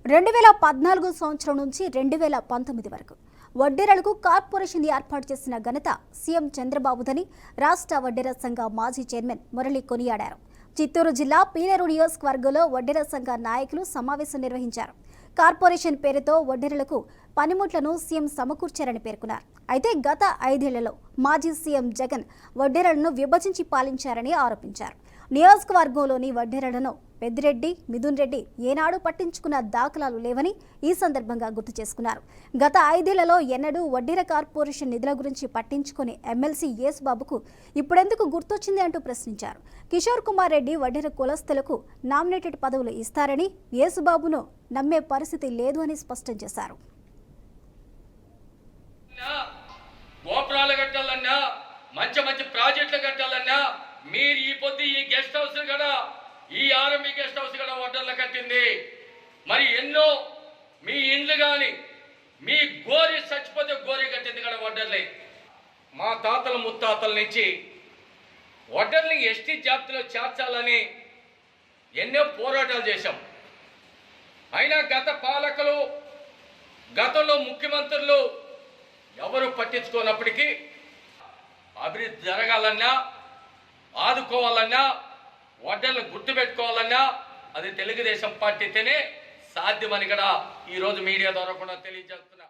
2014 సంవత్సరం నుంచి 2019 వరకు వడ్డెరలకు కార్పొరేషన్ ఏర్పాటు చేసిన ఘనత సీఎం చంద్రబాబుదని రాష్ట్ర వడ్డెర సంఘ మాజీ చైర్మన్ మురళి కొనియాడారు. చిత్తూరు జిల్లా పీలేరు నియోజకవర్గంలో వడ్డెర సంఘ నాయకులు సమావేశం నిర్వహించారు. కార్పొరేషన్ పేరుతో వడ్డెరలకు పనిముట్లను సీఎం సమకూర్చారని పేర్కొన్నారు. అయితే గత 5 ఏళ్లలో మాజీ సీఎం జగన్ వడ్డెరలను విభజించి పాలించారని ఆరోపించారు. నియోజకవర్గంలోని వడ్డెరలను పెద్దిరెడ్డి, మిథున్ రెడ్డి ఏనాడు పట్టించుకున్న దాఖలాలు లేవని ఈ సందర్భంగా గుర్తు చేసుకున్నారు. గత 5 ఏళ్లలో ఎన్నడూ వడ్డెర కార్పొరేషన్ నిధుల గురించి పట్టించుకుని ఎమ్మెల్సీ యేసుబాబుకు ఇప్పుడెందుకు గుర్తొచ్చింది అంటూ ప్రశ్నించారు. కిషోర్ కుమార్ రెడ్డి వడ్డెర కులస్తులకు నామినేటెడ్ పదవులు ఇస్తారని యేసుబాబును నమ్మే పరిస్థితి లేదు అని స్పష్టం చేశారు. గోపురాలు కట్టాలన్నా, మంచి మంచి ప్రాజెక్టులు కట్టాలన్నా మీరు ఈ పొద్దు ఈ గెస్ట్ హౌస్ కూడా, ఈ ఆర్ఎంబీ గెస్ట్ హౌస్ కూడా వడ్డర్లు కట్టింది. మరి ఎన్నో మీ ఇండ్లు కానీ మీ గోరి చచ్చిపోతే గోరి కట్టింది కూడా వడ్డర్లే. మా తాతల ముత్తాతల నుంచి వడ్డర్ని ఎస్టీ జాబితాలో చేర్చాలని ఎన్నో పోరాటాలు చేశాం. అయినా గత పాలకులు, గతంలో ముఖ్యమంత్రులు ఎవరు పట్టించుకోనప్పటికీ అభివృద్ధి జరగాలన్నా, ఆదుకోవాలన్నా, వడ్డర్లను గుర్తుపెట్టుకోవాలన్నా అది తెలుగుదేశం పార్టీతోనే సాధ్యమని కూడా ఈరోజు మీడియా ద్వారా కూడా తెలియజేస్తున్నా.